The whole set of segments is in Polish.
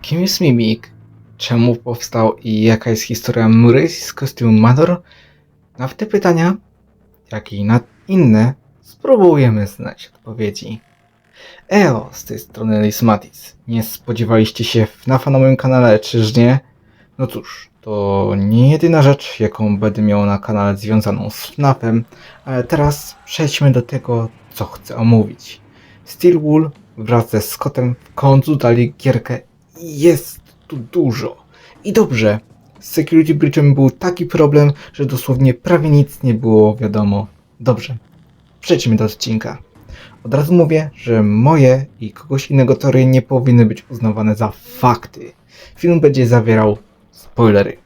Kim jest Mimik? Czemu powstał i jaka jest historia Murray z kostiumu Manor? Na te pytania, jak i na inne, spróbujemy znaleźć odpowiedzi. Z tej strony Lismatis. Nie spodziewaliście się FNAF-a na moim kanale, czyż nie? No cóż, to nie jedyna rzecz, jaką będę miał na kanale związaną z FNAF-em, ale teraz przejdźmy do tego, co chcę omówić. Steelwool wraz ze Scottem w końcu dali gierkę i jest tu dużo. I dobrze, z Security Breachem był taki problem, że dosłownie prawie nic nie było wiadomo. Dobrze, przejdźmy do odcinka. Od razu mówię, że moje i kogoś innego teorie nie powinny być uznawane za fakty. Film będzie zawierał spoilery.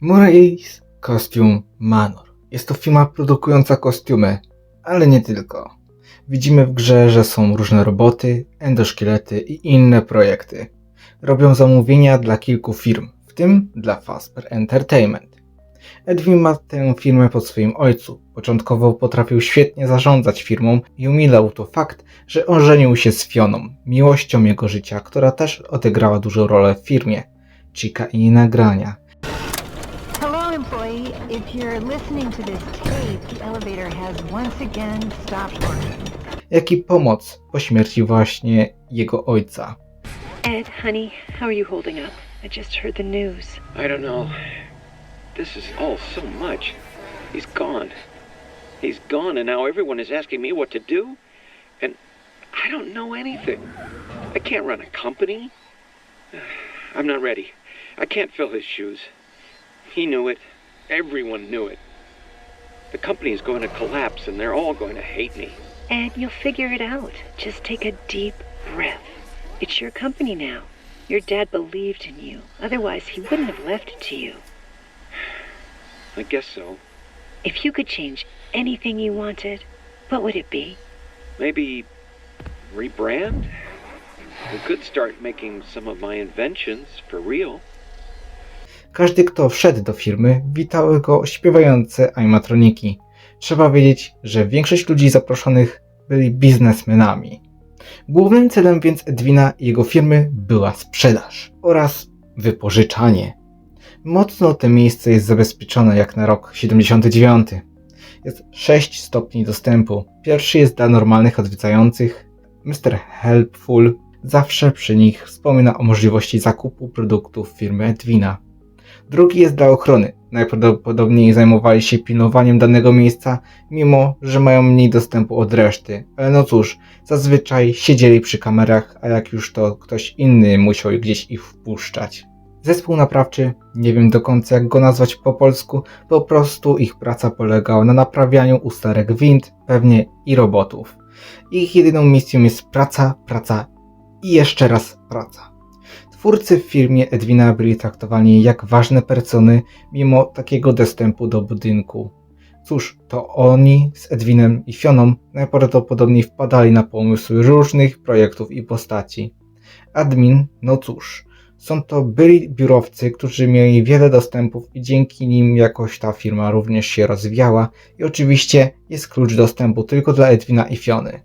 Murray's Costume Manor. Jest to firma produkująca kostiumy, ale nie tylko. Widzimy w grze, że są różne roboty, endoszkielety i inne projekty. Robią zamówienia dla kilku firm, w tym dla Fazbear Entertainment. Edwin ma tę firmę po swoim ojcu. Początkowo potrafił świetnie zarządzać firmą i umilał to fakt, że ożenił się z Fioną, miłością jego życia, która też odegrała dużą rolę w firmie. Chica i nagrania. Hello, employee. If you're listening to this tape, the elevator has once again stopped working. Jak i pomoc po śmierci właśnie jego ojca. Ed, honey, how are you holding up? I just heard the news. I don't know. This is all so much. He's gone. He's gone, and now everyone is asking me what to do? And I don't know anything. I can't run a company. I'm not ready. I can't fill his shoes. He knew it. Everyone knew it. The company is going to collapse, and they're all going to hate me. Ed, you'll figure it out. Just take a deep breath. It's your company now. Your dad believed in you. Otherwise, he wouldn't have left it to you. I guess so. If you could change anything you wanted, what would it be? Maybe rebrand? We could start making some of my inventions for real. Każdy, kto wszedł do firmy, witały go śpiewające animatroniki. Trzeba wiedzieć, że większość ludzi zaproszonych byli biznesmenami. Głównym celem więc Edwina i jego firmy była sprzedaż oraz wypożyczanie. Mocno to miejsce jest zabezpieczone jak na rok 79. Jest 6 stopni dostępu. Pierwszy jest dla normalnych odwiedzających. Mr. Helpful zawsze przy nich wspomina o możliwości zakupu produktów firmy Edwina. Drugi jest dla ochrony. Najprawdopodobniej zajmowali się pilnowaniem danego miejsca, mimo że mają mniej dostępu od reszty. Ale no cóż, zazwyczaj siedzieli przy kamerach, a jak już to ktoś inny musiał gdzieś ich wpuszczać. Zespół naprawczy, nie wiem do końca jak go nazwać po polsku, po prostu ich praca polegała na naprawianiu usterek wind, pewnie i robotów. Ich jedyną misją jest praca, praca i jeszcze raz praca. Twórcy w firmie Edwina byli traktowani jak ważne persony mimo takiego dostępu do budynku. Cóż, to oni z Edwinem i Fioną najprawdopodobniej wpadali na pomysły różnych projektów i postaci. Admin, no cóż, są to byli biurowcy, którzy mieli wiele dostępów i dzięki nim jakoś ta firma również się rozwijała i oczywiście jest klucz dostępu tylko dla Edwina i Fiony.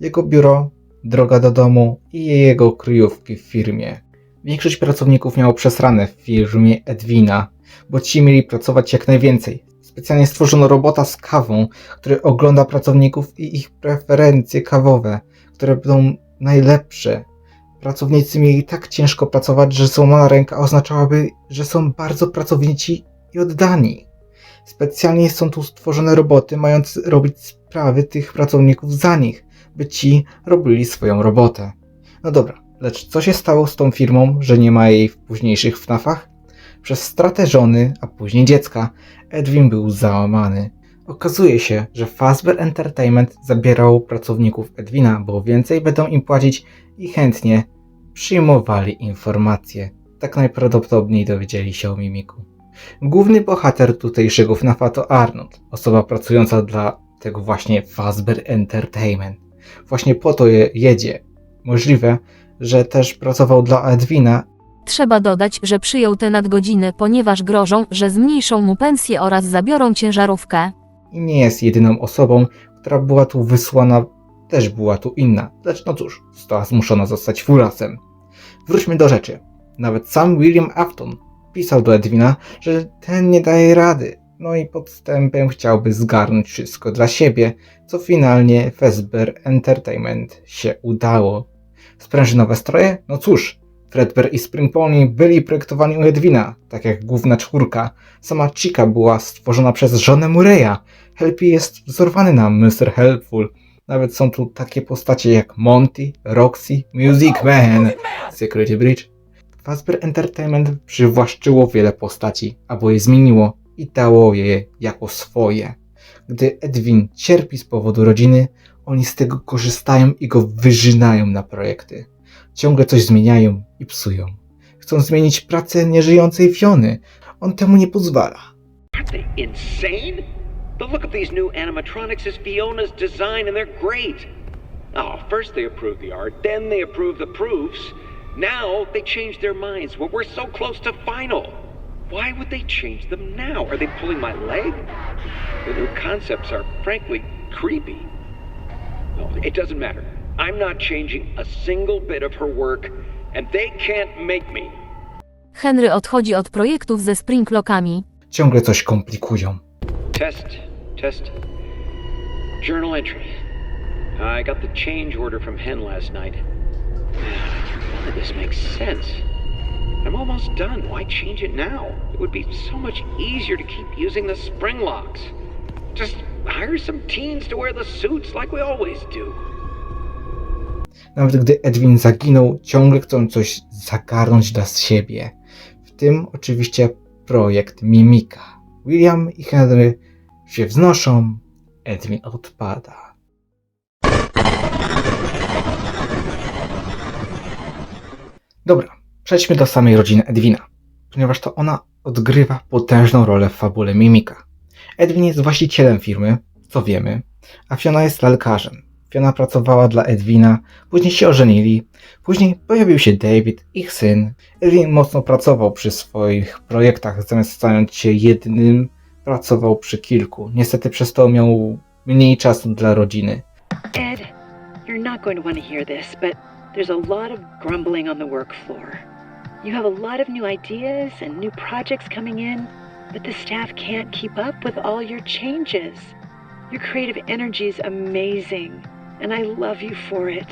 Jego biuro, droga do domu i jego kryjówki w firmie. Większość pracowników miało przesrane w firmie Edwina, bo ci mieli pracować jak najwięcej. Specjalnie stworzono robota z kawą, który ogląda pracowników i ich preferencje kawowe, które będą najlepsze. Pracownicy mieli tak ciężko pracować, że złamana ręka oznaczałaby, że są bardzo pracownici i oddani. Specjalnie są tu stworzone roboty, mając robić sprawy tych pracowników za nich, by ci robili swoją robotę. No dobra, lecz co się stało z tą firmą, że nie ma jej w późniejszych FNAF-ach? Przez stratę żony, a później dziecka, Edwin był załamany. Okazuje się, że Fazbear Entertainment zabierał pracowników Edwina, bo więcej będą im płacić i chętnie przyjmowali informacje. Tak najprawdopodobniej dowiedzieli się o Mimiku. Główny bohater tutejszego FNAF-a to Arnold, osoba pracująca dla tego właśnie Fazbear Entertainment. Właśnie po to jedzie. Możliwe, że też pracował dla Edwina. Trzeba dodać, że przyjął te nadgodziny, ponieważ grożą, że zmniejszą mu pensję oraz zabiorą ciężarówkę. I nie jest jedyną osobą, która była tu wysłana, też była tu inna, lecz no cóż, została zmuszona zostać furasem. Wróćmy do rzeczy. Nawet sam William Afton pisał do Edwina, że ten nie daje rady, no i podstępem chciałby zgarnąć wszystko dla siebie, co finalnie Fazbear Entertainment się udało. Sprężynowe stroje? No cóż, Fredbear i Spring Pony byli projektowani u Edwina, tak jak główna czwórka. Sama Chica była stworzona przez żonę Murray'a. Helpy jest wzorowany na Mr. Helpful. Nawet są tu takie postacie jak Monty, Roxy, Music Man, Security Bridge. Fazbear Entertainment przywłaszczyło wiele postaci, albo je zmieniło i dało je jako swoje. Gdy Edwin cierpi z powodu rodziny, oni z tego korzystają i go wyżynają na projekty. Ciągle coś zmieniają i psują. Chcą zmienić pracę nieżyjącej Fiony. On temu nie pozwala. Aren't they insane? But look at these new animatronics as Fiona's design and they're great. Oh, first they approve the art, then they approve the proofs. Now they change their minds when we're so close to final. Why would they change them now? Are they pulling my leg? The new concepts are frankly creepy. No, it doesn't matter. I'm not changing a single bit of her work, and they can't make me. Henry odchodzi od projektów ze Springlockami. Ciągle coś komplikują. Test. Journal entry. I got the change order from Hen last night. None of this makes sense. I'm almost done. Why change it now? It would be so much easier to keep using the spring locks. Just hire some teens to wear the suits like we always do. Nawet gdy Edwin zaginął, ciągle chcą coś zagarnąć dla siebie. W tym oczywiście projekt Mimika. William i Henry się wznoszą, Edwin odpada. Dobra, przejdźmy do samej rodziny Edwina, ponieważ to ona odgrywa potężną rolę w fabule Mimika. Edwin jest właścicielem firmy, co wiemy, a Fiona jest lalkarzem. Fiona pracowała dla Edwina, później się ożenili, później pojawił się David, ich syn. Edwin mocno pracował przy swoich projektach, zamiast zająć się jednym, pracował przy kilku. Niestety przez to miał mniej czasu dla rodziny. Ed, you're not going to want to hear this, but there's a lot of grumbling on the work floor. You have a lot of new ideas and new projects coming in, but the staff can't keep up with all your changes. Your creative energy is amazing, and I love you for it.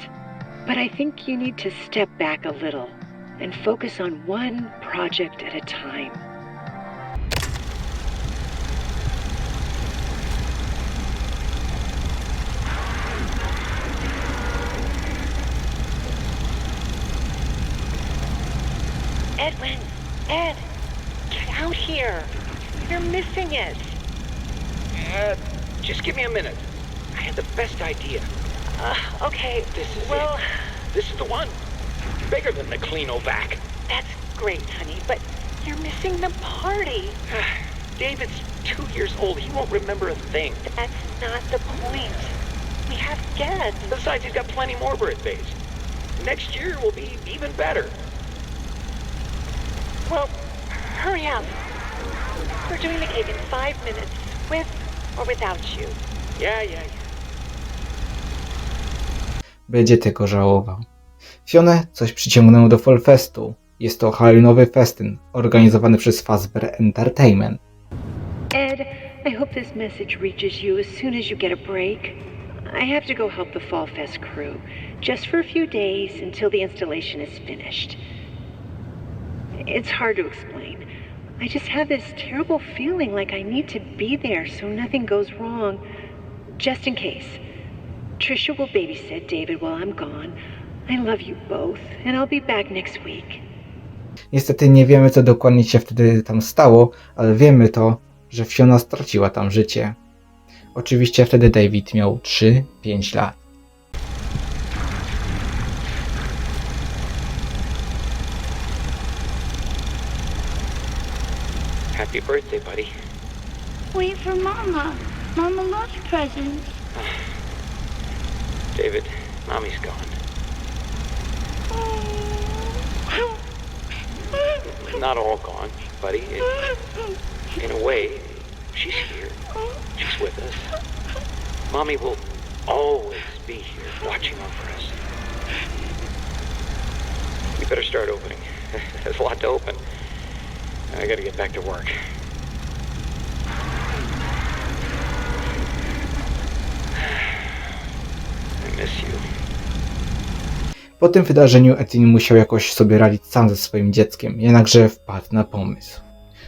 But I think you need to step back a little and focus on one project at a time. Edwin! Ed! Get out here! You're missing it! Just give me a minute. I had the best idea. Okay, This is the one. Bigger than the Cleanovac. that's great, honey, but you're missing the party. David's 2 years old. He won't remember a thing. That's not the point. We have guests. Besides, he's got plenty more birthdays. Next year will be even better. Well, hurry up. We're doing the cake in 5 minutes, with or without you. Yeah. Będzie tego żałował. Fionę coś przyciągnęło do Fallfestu. Jest to halloweenowy festyn organizowany przez Fazbear Entertainment. Ed, I hope this message reaches you as soon as you get a break. I have to go help the Fall Fest crew, just for a few days until the installation is finished. It's hard to explain. I just have this terrible feeling like I need to be there so nothing goes wrong, just in case. Trisha will babysit David while I'm gone. I love you both, and I'll be back next week. Niestety nie wiemy, co dokładnie się wtedy tam stało, ale wiemy to, że Fiona straciła tam życie. Oczywiście wtedy David miał 3-5 lat. Happy birthday, buddy. Wait for Mama. Mama loves presents. David, Mommy's gone. Not all gone, buddy. In a way, she's here. She's with us. Mommy will always be here watching over us. You better start opening. There's a lot to open. I gotta get back to work. I miss you. Po tym wydarzeniu Edwin musiał jakoś sobie radzić sam ze swoim dzieckiem, jednakże wpadł na pomysł.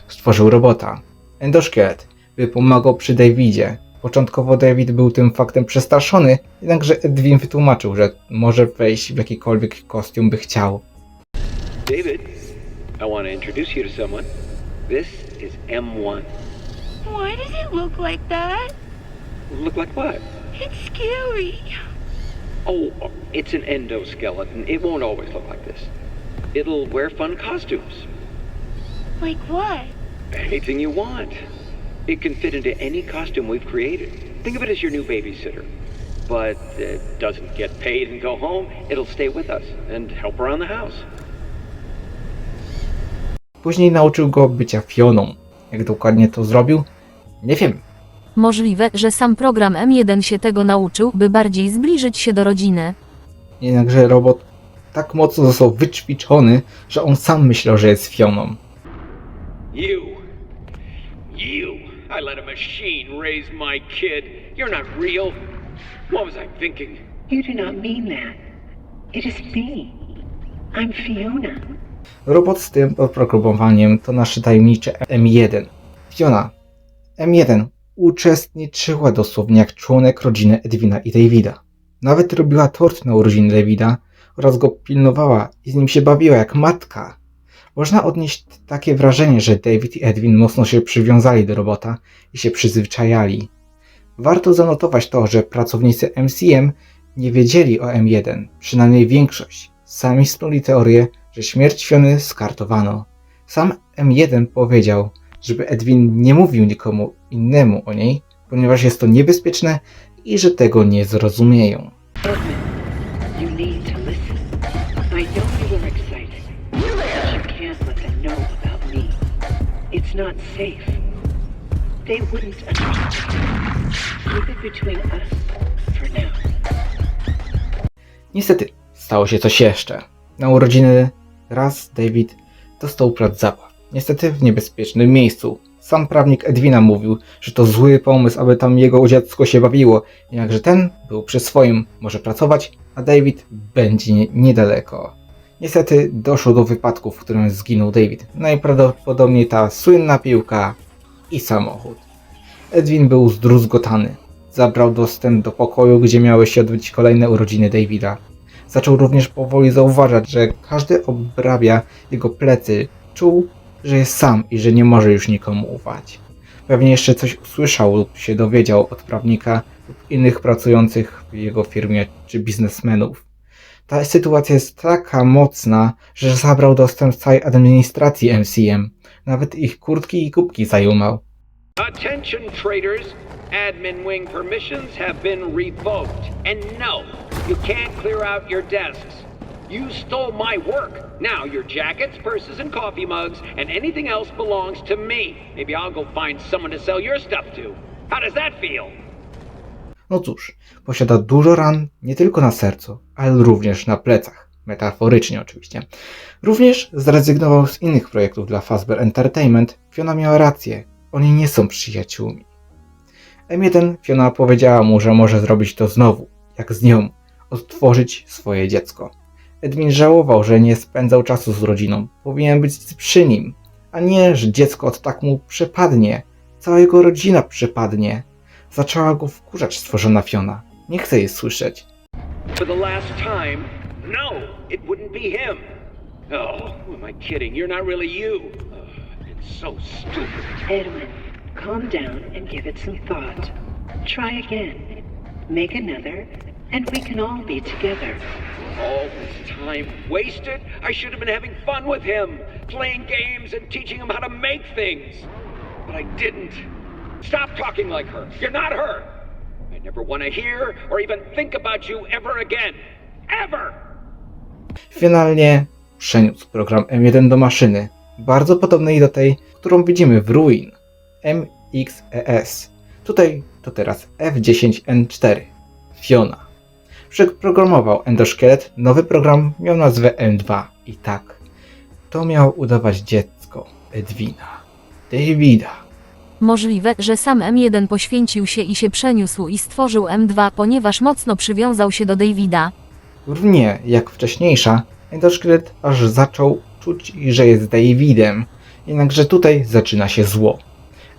Stworzył robota, endoszkielet, by pomagał przy Davidzie. Początkowo David był tym faktem przestraszony, jednakże Edwin wytłumaczył, że może wejść w jakikolwiek kostium by chciał. David, I want to introduce you to someone. This is M1. Why does it look like that? Look like what? It's scary. Oh, it's an endoskeleton. It won't always look like this. It'll wear fun costumes. Like what? Anything you want. It can fit into any costume we've created. Think of it as your new babysitter. But it doesn't get paid and go home. It'll stay with us and help around the house. Później nauczył go bycia Fioną. Jak dokładnie to zrobił? Nie wiem. Możliwe, że sam program M1 się tego nauczył, by bardziej zbliżyć się do rodziny. Jednakże robot tak mocno został wyćwiczony, że on sam myślał, że jest Fioną. You. I let a machine raise my kid. You're not real. What was I thinking? You do not mean that. It is me. I'm Fiona. Robot z tym oprogramowaniem to nasze tajemnicze M1. Fiona, M1, uczestniczyła dosłownie jak członek rodziny Edwina i Davida. Nawet robiła tort na urodziny Davida oraz go pilnowała i z nim się bawiła jak matka. Można odnieść takie wrażenie, że David i Edwin mocno się przywiązali do robota i się przyzwyczajali. Warto zanotować to, że pracownicy MCM nie wiedzieli o M1, przynajmniej większość. Sami snuli teorię, że śmierć Fiony skartowano. Sam M1 powiedział, żeby Edwin nie mówił nikomu innemu o niej, ponieważ jest to niebezpieczne i że tego nie zrozumieją. Edmund, you need to listen. I know you are excited, but you can't let them know about me. It's not safe. They wouldn't understand. Keep it between us for now. Niestety, stało się coś jeszcze. Na urodziny raz David dostał plac zabaw. Niestety w niebezpiecznym miejscu. Sam prawnik Edwina mówił, że to zły pomysł, aby tam jego dziecko się bawiło, jednakże ten był przy swoim, może pracować, a David będzie niedaleko. Niestety doszło do wypadku, w którym zginął David. Najprawdopodobniej ta słynna piłka i samochód. Edwin był zdruzgotany. Zabrał dostęp do pokoju, gdzie miały się odbyć kolejne urodziny Davida. Zaczął również powoli zauważać, że każdy obrabia jego plecy. Czuł, że jest sam i że nie może już nikomu ufać. Pewnie jeszcze coś usłyszał lub się dowiedział od prawnika lub innych pracujących w jego firmie czy biznesmenów. Ta sytuacja jest taka mocna, że zabrał dostęp z całej administracji MCM. Nawet ich kurtki i kubki zajumał. Attention traders, admin wing permissions have been revoked. And no, you can't clear out your desks. You stole my work. Now your jackets, purses, and coffee mugs, and anything else belongs to me. Maybe I'll go find someone to sell your stuff to. How does that feel? No cóż, posiada dużo ran nie tylko na sercu, ale również na plecach. Metaforycznie oczywiście. Również zrezygnował z innych projektów dla Fazbear Entertainment. Fiona miała rację. Oni nie są przyjaciółmi. M1 Fiona powiedziała mu, że może zrobić to znowu, jak z nią, odtworzyć swoje dziecko. Edwin żałował, że nie spędzał czasu z rodziną. Powinien być przy nim, a nie, że dziecko od tak mu przepadnie. Cała jego rodzina przepadnie. Zaczęła go wkurzać stworzona Fiona. Nie chce jej słyszeć. For the last time, no, it wouldn't be him. Oh, who am I kidding? You're not really you. It's so stupid. Edwin, calm down and give it some thought. Try again. Make another, and we can all be together. All this time wasted? I should have been having fun with him, playing games and teaching him how to make things. But I didn't. Stop talking like her. You're not her. I never want to hear or even think about you ever again. Ever! Finalnie przeniósł program M1 do maszyny, bardzo podobnej do tej, którą widzimy w Ruin, MXES. Tutaj to teraz F10N4, Fiona. Przeprogramował endoszkielet, nowy program miał nazwę M2 i tak. To miał udawać dziecko Edwina, Davida. Możliwe, że sam M1 poświęcił się i się przeniósł i stworzył M2, ponieważ mocno przywiązał się do Davida. Równie jak wcześniejsza, endoszkielet aż zaczął czuć, że jest Davidem, jednakże tutaj zaczyna się zło.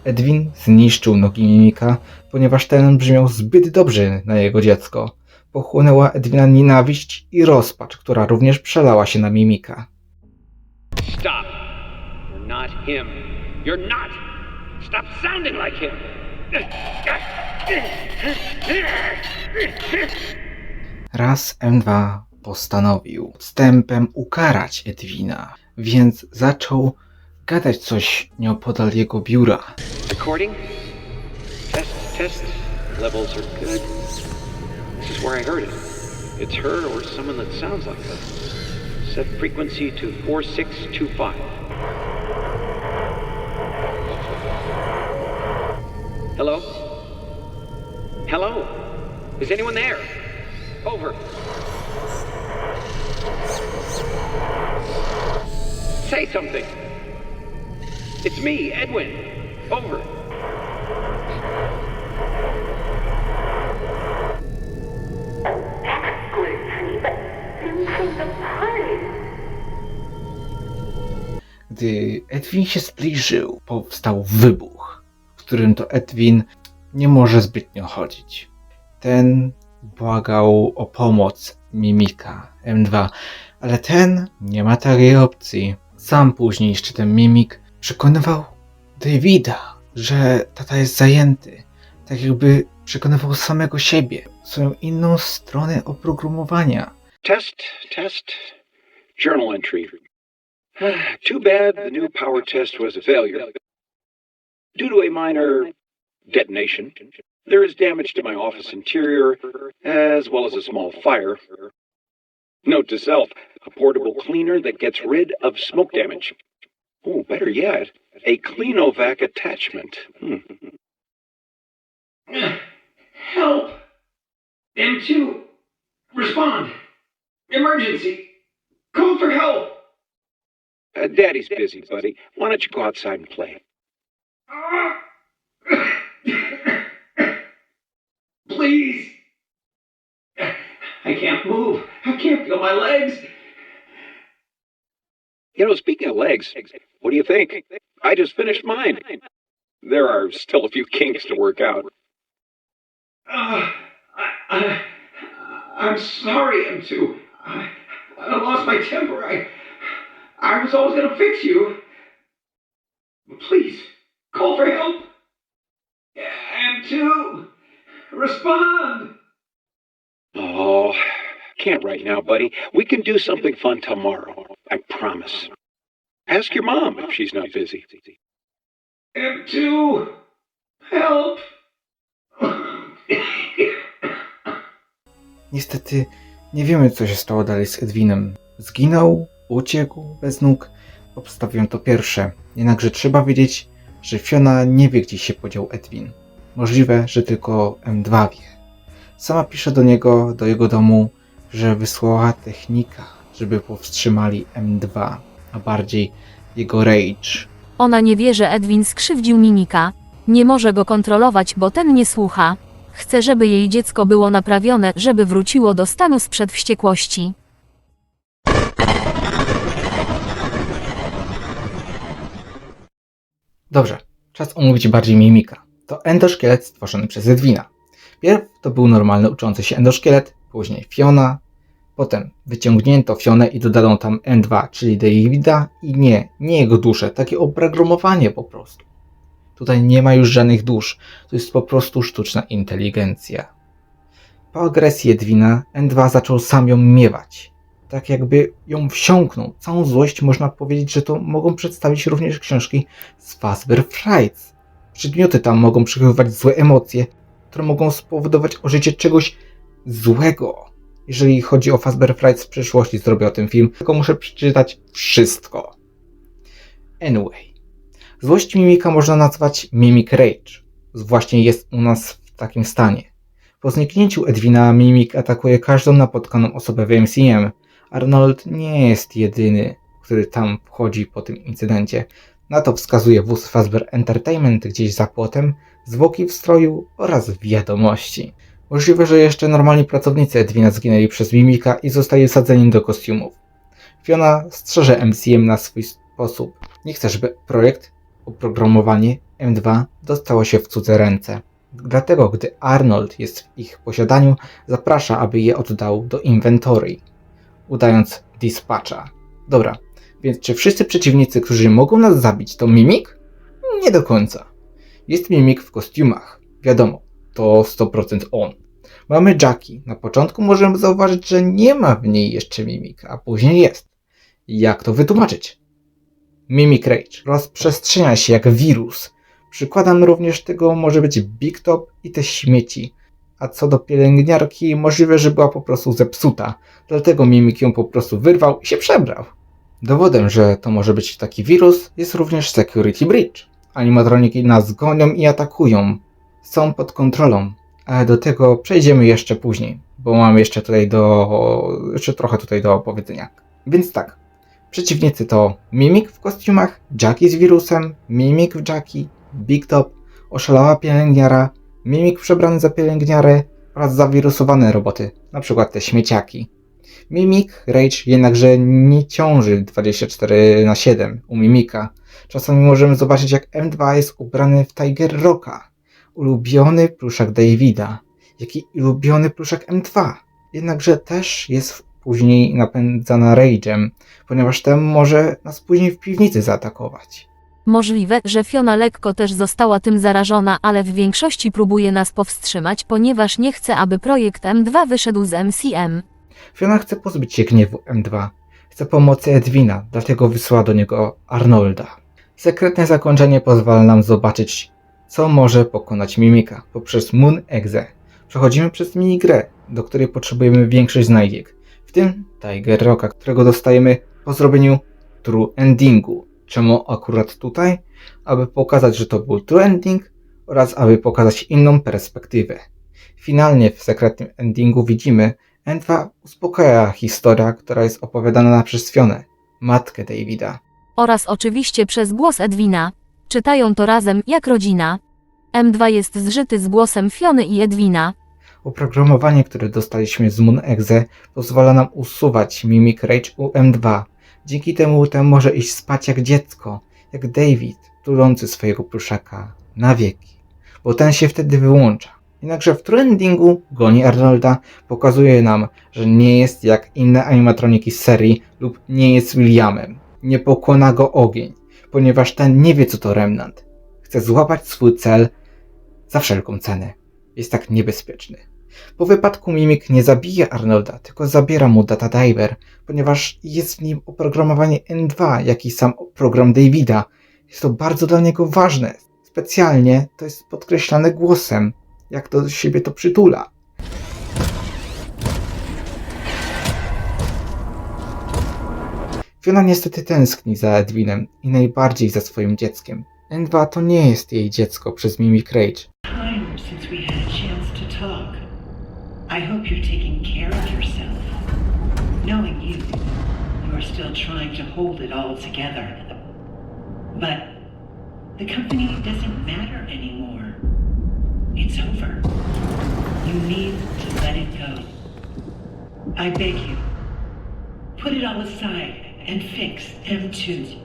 Edwin zniszczył nogi Mimika, ponieważ ten brzmiał zbyt dobrze na jego dziecko. Pochłonęła Edwina nienawiść i rozpacz, która również przelała się na Mimika. Stop. You're not him. You're not. Stop sounding like him. Raz M2 postanowił odstępem ukarać Edwina, więc zaczął gadać coś nieopodal jego biura. Recording? Test. Levels are good. This is where I heard it. It's her or someone that sounds like her. Set frequency to 4625. Hello? Hello? Is anyone there? Over. Say something. It's me, Edwin. Over. Gdy Edwin się zbliżył, powstał wybuch, w którym to Edwin nie może zbytnio chodzić. Ten błagał o pomoc Mimika M2, ale ten nie ma takiej opcji. Sam później jeszcze ten Mimik przekonywał Davida, że tata jest zajęty. Tak jakby przekonywał samego siebie, swoją inną stronę oprogramowania. Test. Journal entry. Too bad the new power test was a failure. Due to a minor detonation, there is damage to my office interior, as well as a small fire. Note to self, a portable cleaner that gets rid of smoke damage. Oh, better yet, a Cleanovac attachment. Help! M2! Respond! Emergency! Call for help! Daddy's busy, buddy. Why don't you go outside and play? Please! I can't move. I can't feel my legs. You know, speaking of legs, what do you think? I just finished mine. There are still a few kinks to work out. I'm sorry, M2. I lost my temper. I was always gonna fix you. Please, call for help. M2, respond. Oh, can't right now, buddy. We can do something fun tomorrow. I promise. Ask your mom if she's not busy. M2, help. Niestety nie wiemy, co się stało dalej z Edwinem. Zginął, uciekł bez nóg. Obstawiam to pierwsze. Jednakże trzeba wiedzieć, że Fiona nie wie, gdzie się podział Edwin. Możliwe, że tylko M2 wie. Sama pisze do niego, do jego domu, że wysłała technika, żeby powstrzymali M2, a bardziej jego rage. Ona nie wie, że Edwin skrzywdził Mimika. Nie może go kontrolować, bo ten nie słucha. Chce, żeby jej dziecko było naprawione, żeby wróciło do stanu sprzed wściekłości. Dobrze, czas omówić bardziej Mimika. To endoszkielet stworzony przez Edwina. Pierw to był normalny uczący się endoszkielet, później Fiona, potem wyciągnięto Fionę i dodano tam M2, czyli Davida i nie jego duszę, takie oprogramowanie po prostu. Tutaj nie ma już żadnych dusz, to jest po prostu sztuczna inteligencja. Po agresji Edwina, N2 zaczął sam ją miewać. Tak jakby ją wsiąknął. Całą złość można powiedzieć, że to mogą przedstawić również książki z Fazbear Frights. Przedmioty tam mogą przechowywać złe emocje, które mogą spowodować ożycie czegoś złego. Jeżeli chodzi o Fazbear Frights w przyszłości, zrobię o tym film, tylko muszę przeczytać wszystko. Anyway. Złość Mimika można nazwać Mimic Rage. Właśnie jest u nas w takim stanie. Po zniknięciu Edwina Mimik atakuje każdą napotkaną osobę w MCM. Arnold nie jest jedyny, który tam wchodzi po tym incydencie. Na to wskazuje wóz Fazbear Entertainment gdzieś za płotem, zwłoki w stroju oraz wiadomości. Możliwe, że jeszcze normalni pracownicy Edwina zginęli przez Mimika i zostali wsadzeni do kostiumów. Fiona strzeże MCM na swój sposób. Nie chce, żeby projekt, oprogramowanie M2 dostało się w cudze ręce. Dlatego, gdy Arnold jest w ich posiadaniu, zaprasza, aby je oddał do inventory, udając dispatcha. Dobra, więc czy wszyscy przeciwnicy, którzy mogą nas zabić, to Mimik? Nie do końca. Jest Mimik w kostiumach. Wiadomo, to 100% on. Mamy Jackie. Na początku możemy zauważyć, że nie ma w niej jeszcze Mimika, a później jest. Jak to wytłumaczyć? Mimic Rage rozprzestrzenia się jak wirus. Przykładem również tego może być Big Top i te śmieci. A co do pielęgniarki, możliwe, że była po prostu zepsuta. Dlatego Mimik ją po prostu wyrwał i się przebrał. Dowodem, że to może być taki wirus, jest również Security Breach. Animatroniki nas gonią i atakują. Są pod kontrolą. Ale do tego przejdziemy jeszcze później, bo mamy jeszcze trochę tutaj do opowiedzenia. Więc tak, przeciwnicy to Mimik w kostiumach, Jackie z wirusem, Mimik w Jackie, Big Top, oszalała pielęgniara, Mimik przebrany za pielęgniarę oraz zawirusowane roboty, na przykład te śmieciaki. Mimic Rage jednakże nie ciąży 24/7 u Mimika. Czasami możemy zobaczyć, jak M2 jest ubrany w Tiger Rocka. Ulubiony pluszak Davida, jak i ulubiony pluszak M2. Jednakże też jest później napędzana Rage'em, ponieważ ten może nas później w piwnicy zaatakować. Możliwe, że Fiona lekko też została tym zarażona, ale w większości próbuje nas powstrzymać, ponieważ nie chce, aby projekt M2 wyszedł z MCM. Fiona chce pozbyć się gniewu M2. Chce pomocy Edwina, dlatego wysłała do niego Arnolda. Sekretne zakończenie pozwala nam zobaczyć, co może pokonać Mimika poprzez Moon Exe. Przechodzimy przez minigrę, do której potrzebujemy większość znajdziek, w tym Tiger Rocka, którego dostajemy po zrobieniu True Endingu. Czemu akurat tutaj? Aby pokazać, że to był True Ending oraz aby pokazać inną perspektywę. Finalnie w sekretnym endingu widzimy, M2 uspokaja historia, która jest opowiadana przez Fionę, matkę Davida. Oraz oczywiście przez głos Edwina. Czytają to razem jak rodzina. M2 jest zżyty z głosem Fiony i Edwina. Oprogramowanie, które dostaliśmy z Moon Exe, pozwala nam usuwać Mimic Rage u M2. Dzięki temu ten może iść spać jak dziecko, jak David, tulący swojego pluszaka na wieki, bo ten się wtedy wyłącza. Jednakże w True Endingu goni Arnolda, pokazuje nam, że nie jest jak inne animatroniki z serii lub nie jest Williamem. Nie pokona go ogień, ponieważ ten nie wie, co to Remnant. Chce złapać swój cel za wszelką cenę. Jest tak niebezpieczny. Po wypadku Mimik nie zabija Arnolda, tylko zabiera mu Data Diver, ponieważ jest w nim oprogramowanie N2, jak i sam program Davida. Jest to bardzo dla niego ważne. Specjalnie to jest podkreślane głosem, jak do siebie to przytula. Fiona niestety tęskni za Edwinem i najbardziej za swoim dzieckiem. N2 to nie jest jej dziecko przez Mimic Rage. Time since we had a chance to talk. I hope you're taking care of yourself. Knowing you, you are still trying to hold it all together. But the company doesn't matter anymore. It's over. You need to let it go. I beg you, put it all aside and fix M2.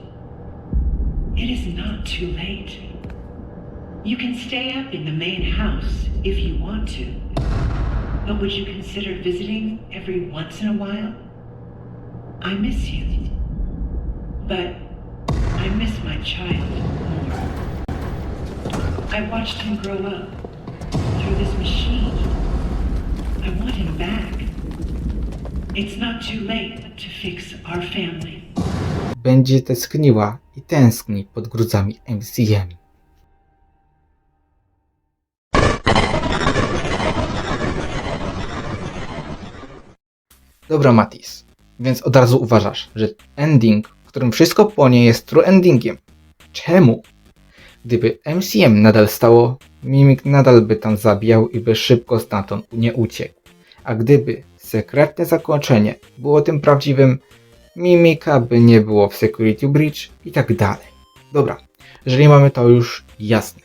It is not too late. You can stay up in the main house if you want to, but would you consider visiting every once in a while? I miss you, but I miss my child more. I watched him grow up through this machine. I want him back. It's not too late to fix our family. Będzie tęskniła i tęskni pod gruzami MCM. Dobra, Matis, więc od razu uważasz, że ending, w którym wszystko płonie, jest true endingiem. Czemu? Gdyby MCM nadal stało Mimik nadal by tam zabijał i by szybko stamtąd nie uciekł. A gdyby sekretne zakończenie było tym prawdziwym, Mimika by nie było w Security Breach i tak dalej. Dobra, jeżeli mamy to już jasne,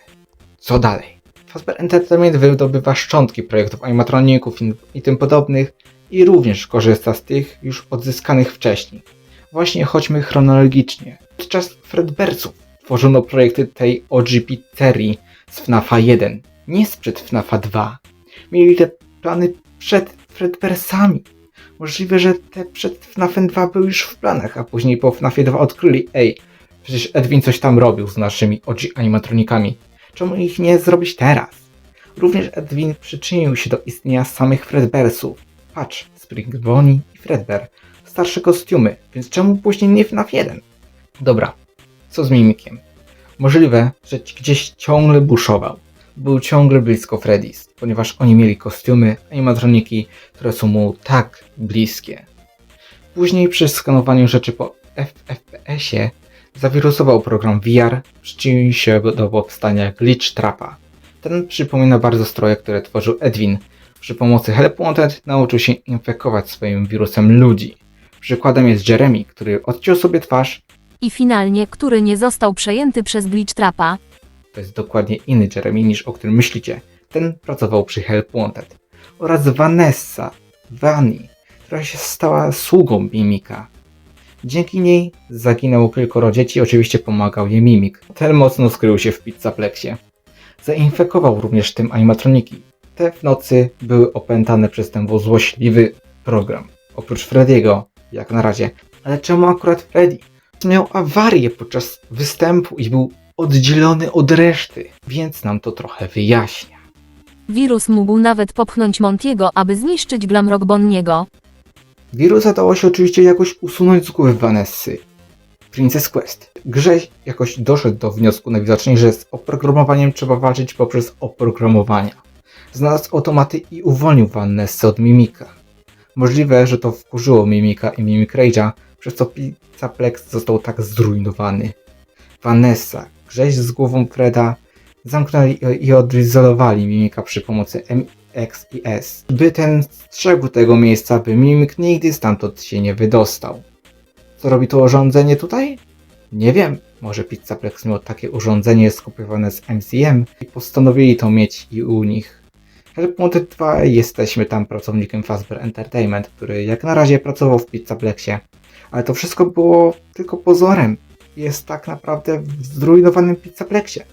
co dalej? Fazbear Entertainment wydobywa szczątki projektów animatroników i tym podobnych i również korzysta z tych już odzyskanych wcześniej. Właśnie chodźmy chronologicznie. Podczas Fredbearsów tworzono projekty tej OG pizzerii z FNAFa 1, nie sprzed FNAFa 2. Mieli te plany przed Fredbearsami. Możliwe, że te przed FNAFem 2 były już w planach, a później po FNAFie 2 odkryli, przecież Edwin coś tam robił z naszymi OG animatronikami. Czemu ich nie zrobić teraz? Również Edwin przyczynił się do istnienia samych Fredbearsów. Patrz, Spring Bonnie i Fredbear. Starsze kostiumy, więc czemu później nie FNAF 1? Dobra, co z Mimikiem? Możliwe, że gdzieś ciągle buszował. Był ciągle blisko Freddy's, ponieważ oni mieli kostiumy, animatroniki, które są mu tak bliskie. Później przy skanowaniu rzeczy po FPS-ie zawirusował program VR, przyczynił się do powstania Glitch Trapa. Ten przypomina bardzo stroje, które tworzył Edwin. Przy pomocy Help Wanted nauczył się infekować swoim wirusem ludzi. Przykładem jest Jeremy, który odciął sobie twarz. I finalnie, który nie został przejęty przez Glitch Trapa. To jest dokładnie inny Jeremy niż o którym myślicie. Ten pracował przy Help Wanted. Oraz Vanessa, Vanny, która się stała sługą Mimika. Dzięki niej zaginęło kilkoro dzieci, oczywiście pomagał jej Mimik. Ten mocno skrył się w Pizzaplexie. Zainfekował również tym animatroniki. Te w nocy były opętane przez ten złośliwy program. Oprócz Freddy'ego, jak na razie. Ale czemu akurat Freddy? Miał awarię podczas występu i był oddzielony od reszty, więc nam to trochę wyjaśnia. Wirus mógł nawet popchnąć Montiego, aby zniszczyć Glamrock Bonniego. Wirusa dało się oczywiście jakoś usunąć z głowy Vanessy. Princess Quest. Grześ jakoś doszedł do wniosku najwidoczniej, że z oprogramowaniem trzeba walczyć poprzez oprogramowania. Znalazł automaty i uwolnił Vanessę od Mimika. Możliwe, że to wkurzyło Mimika i Mimic Rage'a, przez co Pizzaplex został tak zrujnowany. Vanessa, Grześ z głową Freda, zamknęli i odizolowali Mimika przy pomocy MX i S. By ten strzegł tego miejsca, by Mimik nigdy stamtąd się nie wydostał. Co robi to urządzenie tutaj? Nie wiem. Może Pizzaplex miał takie urządzenie skopiowane z MCM i postanowili to mieć i u nich. Help Wanted 2 jesteśmy tam pracownikiem Fazbear Entertainment, który jak na razie pracował w Pizzaplexie. Ale to wszystko było tylko pozorem. Jest tak naprawdę w zrujnowanym Pizzaplexie.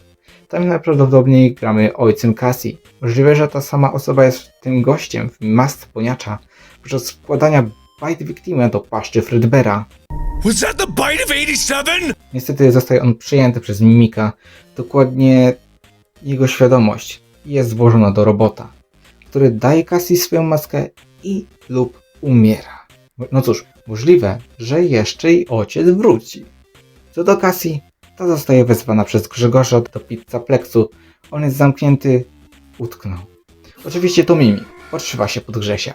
Tam najprawdopodobniej gramy ojcem Cassie. Możliwe, że ta sama osoba jest tym gościem w masce poniacza podczas wkładania Bite Victima do paszczy Fredbeara. Was that the bite of 87? Niestety zostaje on przyjęty przez Mimika. Dokładnie jego świadomość jest włożona do robota, który daje Cassie swoją maskę i lub umiera. No cóż, możliwe, że jeszcze jej ojciec wróci. Co do Cassie, ta zostaje wezwana przez Grzegorza do Pizzaplexu. On jest zamknięty, utknął. Oczywiście to Mimik, podszywa się pod Grzesia.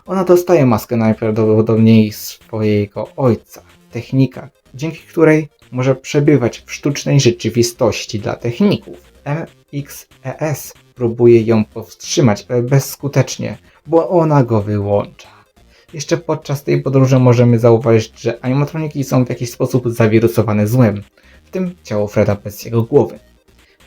Ona dostaje maskę najprawdopodobniej swojego ojca, technika, dzięki której może przebywać w sztucznej rzeczywistości dla techników. MXES próbuje ją powstrzymać, ale bezskutecznie, bo ona go wyłącza. Jeszcze podczas tej podróży możemy zauważyć, że animatroniki są w jakiś sposób zawirusowane złem, w tym ciało Freda bez jego głowy.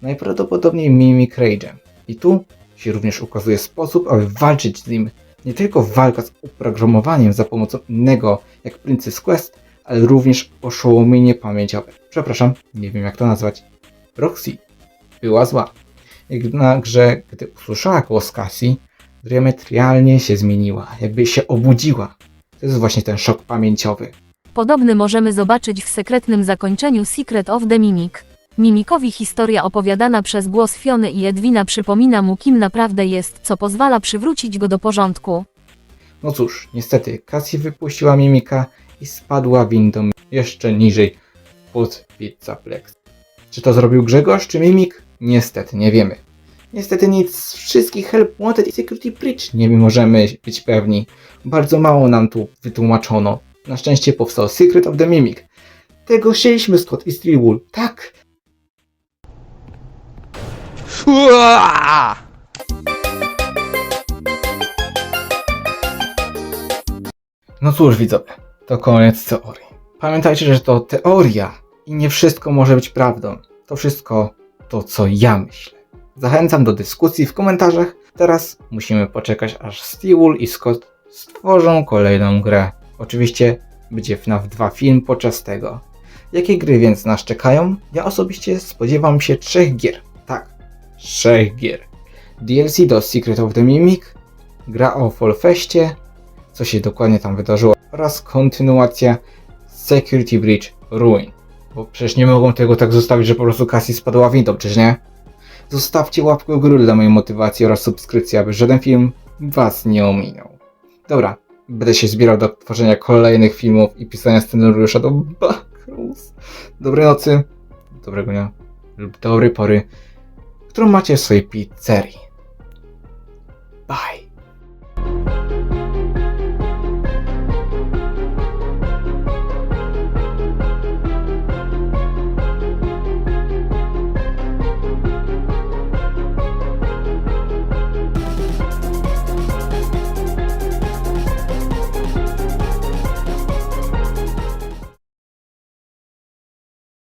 Najprawdopodobniej Mimic Rage'em. I tu się również ukazuje sposób, aby walczyć z nim. Nie tylko walka z oprogramowaniem za pomocą innego, jak Princess Quest, ale również oszołomienie pamięciowe. Przepraszam, nie wiem jak to nazwać. Roxy była zła. Jednakże, gdy usłyszała głos Cassie, diametralnie się zmieniła, jakby się obudziła. To jest właśnie ten szok pamięciowy. Podobny możemy zobaczyć w sekretnym zakończeniu Secret of the Mimic. Mimikowi historia opowiadana przez głos Fiony i Edwina przypomina mu, kim naprawdę jest, co pozwala przywrócić go do porządku. No cóż, niestety Cassie wypuściła Mimika i spadła windą jeszcze niżej pod Pizzaplex. Czy to zrobił Grzegorz czy Mimik? Niestety nie wiemy. Niestety nic z wszystkich Help Wanted i Security Breach nie możemy być pewni. Bardzo mało nam tu wytłumaczono. Na szczęście powstał Secret of the Mimic. Tego chcieliśmy, Scott i Steelwool. Tak! Uaa! No cóż widzowie, to koniec teorii. Pamiętajcie, że to teoria i nie wszystko może być prawdą. To wszystko to, co ja myślę. Zachęcam do dyskusji w komentarzach. Teraz musimy poczekać, aż Steel i Scott stworzą kolejną grę. Oczywiście będzie FNAF 2 film podczas tego. Jakie gry więc nas czekają? Ja osobiście spodziewam się 3 gier. Tak, 3 gier. DLC do Secret of the Mimic, gra o Fallfestie, co się dokładnie tam wydarzyło, oraz kontynuacja Security Breach Ruin. Bo przecież nie mogą tego tak zostawić, że po prostu Cassie spadła windą, czyż nie? Zostawcie łapkę w górę dla mojej motywacji oraz subskrypcję, aby żaden film was nie ominął. Dobra, będę się zbierał do tworzenia kolejnych filmów i pisania scenariusza do Backrooms. Dobrej nocy, dobrego dnia lub dobrej pory, którą macie w swojej pizzerii. Bye.